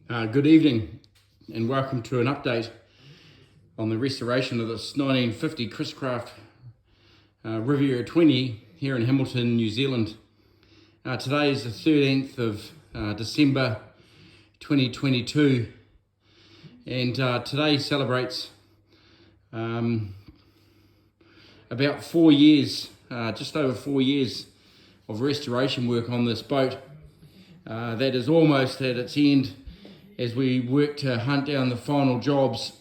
Good evening and welcome to an update on the restoration of this 1950 Chriscraft Riviera 20 here in Hamilton, New Zealand. Today is the 13th of December 2022 and today celebrates about 4 years, just over 4 years of restoration work on this boat. That is almost at its end as we work to hunt down the final jobs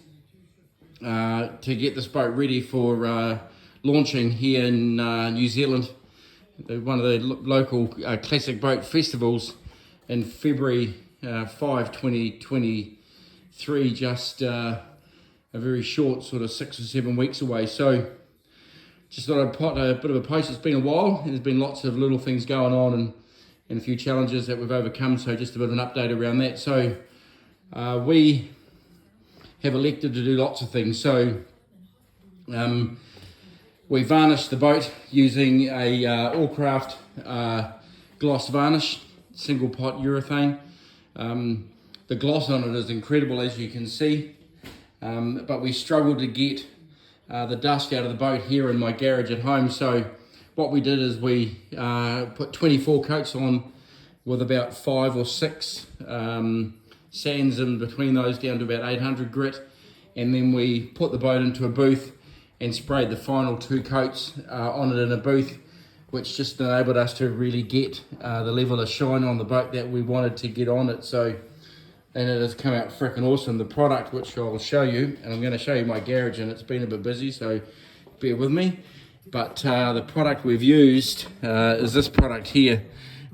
to get this boat ready for launching here in New Zealand, one of the local classic boat festivals in February 5, 2023, just a very short sort of 6 or 7 weeks away. So just thought I'd put a bit of a post. It's been a while and there's been lots of little things going on and a few challenges that we've overcome, so just a bit of an update around that. So we have elected to do lots of things. So we varnished the boat using a Allcraft gloss varnish, single pot urethane. The gloss on it is incredible, as you can see, but we struggled to get the dust out of the boat here in my garage at home. So what we did is we put 24 coats on with about 5 or 6 sands in between those, down to about 800 grit, and then we put the boat into a booth and sprayed the final 2 coats on it in a booth, which just enabled us to really get the level of shine on the boat that we wanted to get on it. So, and it has come out freaking awesome. The product, which I'll show you, and I'm going to show you my garage, and it's been a bit busy, so bear with me. But the product we've used is this product here,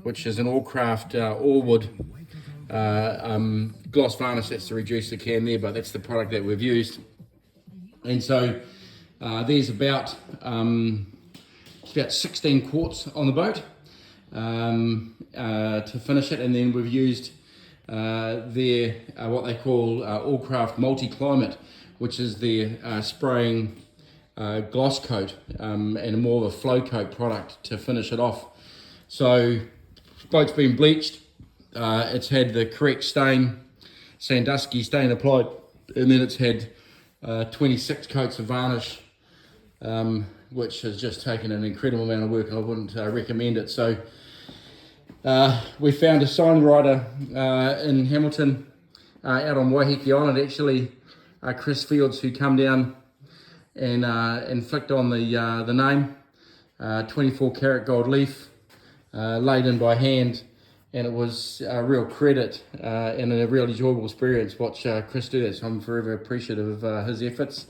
which is an Allcraft Allwood gloss varnish. That's to reduce the can there, but that's the product that we've used. And so there's about 16 quarts on the boat to finish it, and then we've used their what they call Allcraft Multi-Climate, which is their spraying gloss coat and more of a flow coat product to finish it off. So boat's been bleached, it's had the correct Sandusky stain applied, and then it's had 26 coats of varnish, which has just taken an incredible amount of work, and I wouldn't recommend it. So we found a signwriter in Hamilton, out on Waiheke Island actually, Chris Fields, who come down and flicked on the name, 24 karat gold leaf, laid in by hand, and it was a real credit and a real enjoyable experience watch Chris do that. So I'm forever appreciative of his efforts.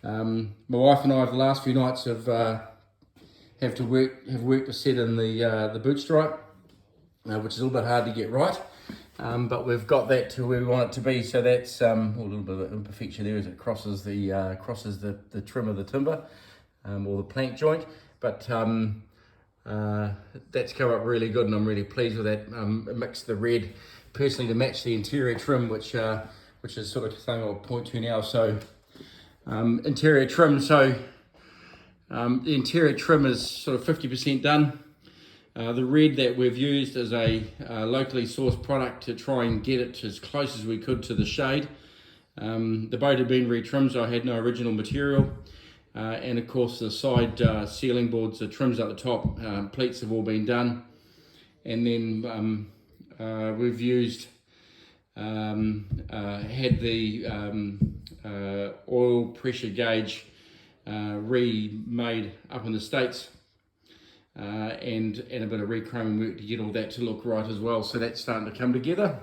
My wife and I, the last few nights, have worked to set in the boot stripe, which is a little bit hard to get right. But we've got that to where we want it to be, so that's a little bit of imperfection there as it crosses the trim of the timber or the plank joint, but that's come up really good, and I'm really pleased with that. I mixed the red personally to match the interior trim, which is sort of something I'll point to now. So interior trim, so the interior trim is sort of 50% done. The red that we've used is a locally sourced product to try and get it as close as we could to the shade. The boat had been retrimmed, so I had no original material. And of course the side ceiling boards, the trims at the top, pleats have all been done. And then we've used, had the oil pressure gauge remade up in the States. And a bit of rechroming work to get all that to look right as well. So that's starting to come together.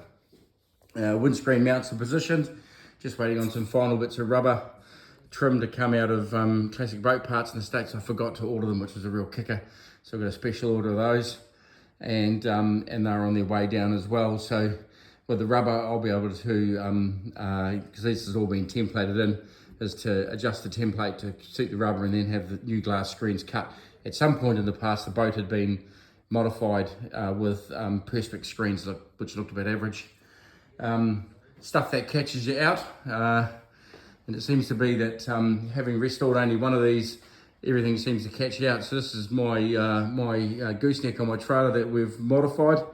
Windscreen mounts are positioned, just waiting on some final bits of rubber trim to come out of classic boat parts in the States. I forgot to order them, which was a real kicker. So I've got a special order of those, and they're on their way down as well. So with the rubber, I'll be able to, because this has all been templated in, is to adjust the template to suit the rubber and then have the new glass screens cut. At some point in the past, the boat had been modified with Perspex screens, which looked about average. Stuff that catches you out, and it seems to be that having restored only one of these, everything seems to catch you out. So this is my gooseneck on my trailer that we've modified.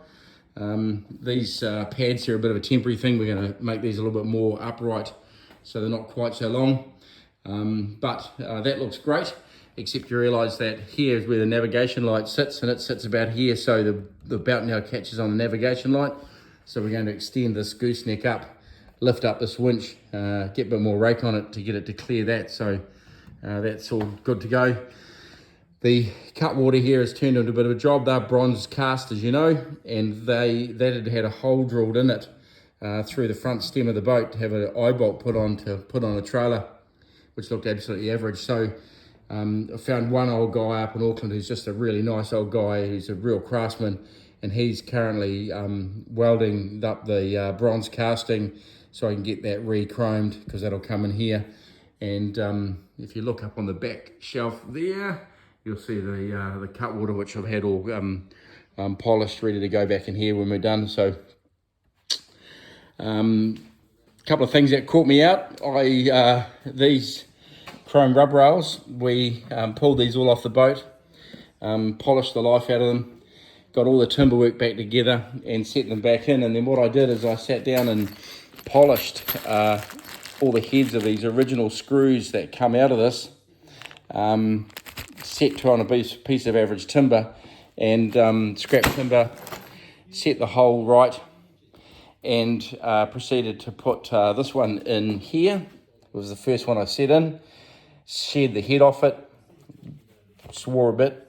These pads here are a bit of a temporary thing. We're going to make these a little bit more upright so they're not quite so long. But that looks great, except you realise that here is where the navigation light sits, and it sits about here, so the belt now catches on the navigation light. So we're going to extend this gooseneck up, lift up this winch, get a bit more rake on it to get it to clear that. So that's all good to go. The cutwater here has turned into a bit of a job. They're bronze cast, as you know, and that had a hole drilled in it through the front stem of the boat to have an eye bolt put on a trailer, which looked absolutely average. So I found one old guy up in Auckland who's just a really nice old guy. He's a real craftsman, and he's currently welding up the bronze casting so I can get that re-chromed, because that'll come in here. And if you look up on the back shelf there, you'll see the cutwater, which I've had all polished, ready to go back in here when we're done. So a couple of things that caught me out. These chrome rub rails, we pulled these all off the boat, polished the life out of them, got all the timber work back together and set them back in. And then what I did is I sat down and polished all the heads of these original screws that come out of this, set to on a piece of average timber, and scrap timber, set the hole right, and proceeded to put this one in here. It was the first one I set in, sheared the head off it, swore a bit,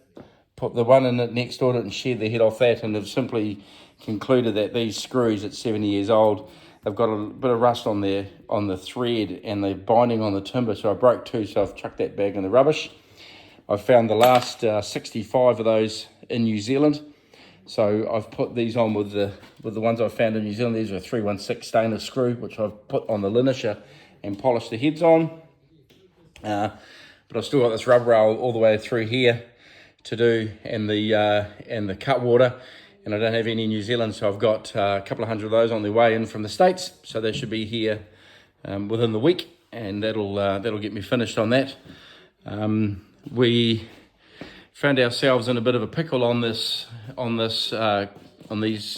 put the one in it next to it and sheared the head off that, and have simply concluded that these screws at 70 years old, they've got a bit of rust on the thread and the binding on the timber, so I broke two, so I've chucked that bag in the rubbish. I found the last 65 of those in New Zealand, so I've put these on with the ones I found in New Zealand. These are a 316 stainless screw, which I've put on the linisher and polished the heads on. But I've still got this rub rail all the way through here to do, and the cutwater, and I don't have any in New Zealand, so I've got a couple of hundred of those on their way in from the States, so they should be here within the week, and that'll get me finished on that. We found ourselves in a bit of a pickle on these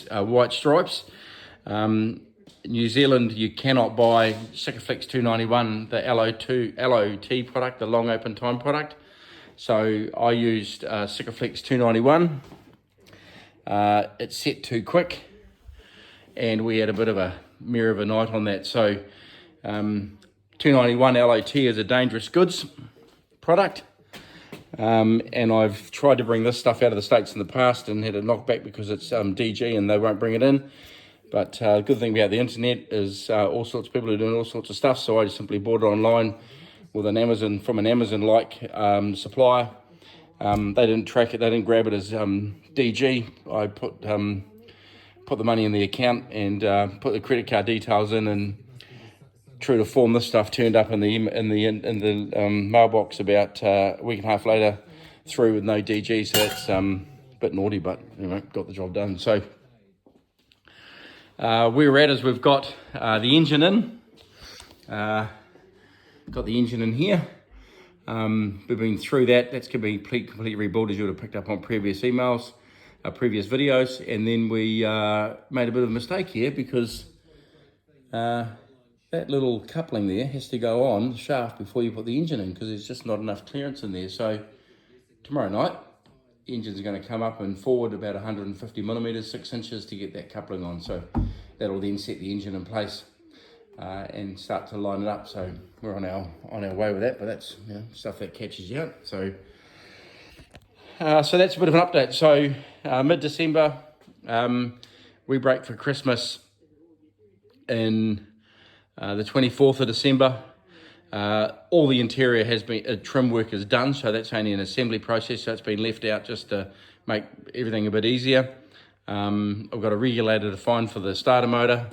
white stripes. New Zealand, you cannot buy Sikaflex 291, the LOT product, the long open time product. So I used Sikaflex 291. It set too quick, and we had a bit of a mare of a night on that. So 291 LOT is a dangerous goods product. And I've tried to bring this stuff out of the States in the past and had a knockback because it's DG and they won't bring it in. But the good thing about the internet is all sorts of people are doing all sorts of stuff, so I just simply bought it online with an Amazon-like supplier. They didn't track it, they didn't grab it as DG. I put the money in the account and put the credit card details in, and true to form, this stuff turned up in the mailbox about a week and a half later, through with no DG. So that's a bit naughty, but anyway, got the job done. So where we're at is we've got the engine in. Got the engine in here. We've been through that. That's going to be completely rebuilt, as you would have picked up on previous emails, previous videos. And then we made a bit of a mistake here, because that little coupling there has to go on the shaft before you put the engine in, because there's just not enough clearance in there. So tomorrow night, the engine's going to come up and forward about 150 millimeters, 6 inches, to get that coupling on. So that'll then set the engine in place and start to line it up. So we're on our way with that, but that's stuff that catches you out. So so that's a bit of an update. So mid-December, we break for Christmas in the 24th of December. All the interior has been, trim work is done, so that's only an assembly process, so it's been left out just to make everything a bit easier. I've got a regulator to find for the starter motor,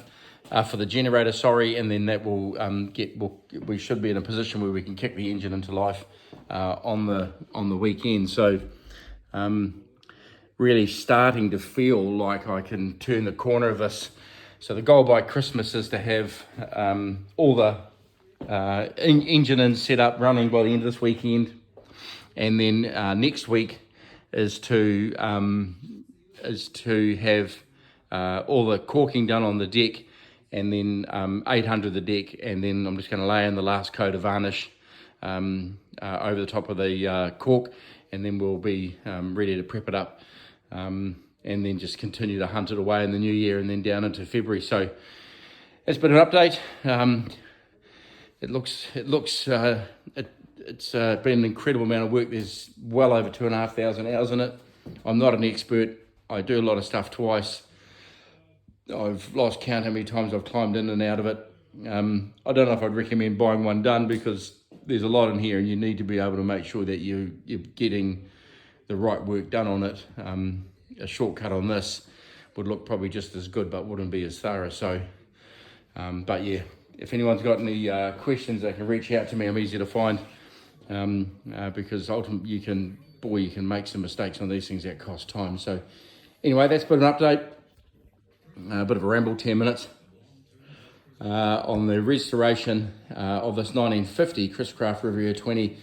for the generator, sorry, and then that will we should be in a position where we can kick the engine into life on the weekend. So really starting to feel like I can turn the corner of this. So the goal by Christmas is to have all the engine in set up running by the end of this weekend, and then next week is to have all the caulking done on the deck, and then 800 the deck, and then I'm just going to lay in the last coat of varnish over the top of the caulk, and then we'll be ready to prep it up, and then just continue to hunt it away in the new year and then down into February. So it's been an update. It's been an incredible amount of work. There's well over 2,500 hours in it. I'm not an expert. I do a lot of stuff twice. I've lost count how many times I've climbed in and out of it. I don't know if I'd recommend buying one done, because there's a lot in here and you need to be able to make sure that you're getting the right work done on it. A shortcut on this would look probably just as good but wouldn't be as thorough. So, but yeah, if anyone's got any questions, they can reach out to me. I'm easy to find, because ultimately you can make some mistakes on these things that cost time. So anyway, that's been an update. A bit of a ramble, 10 minutes, on the restoration of this 1950 Chriscraft Riviera 20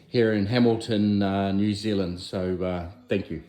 here in Hamilton, New Zealand. So thank you.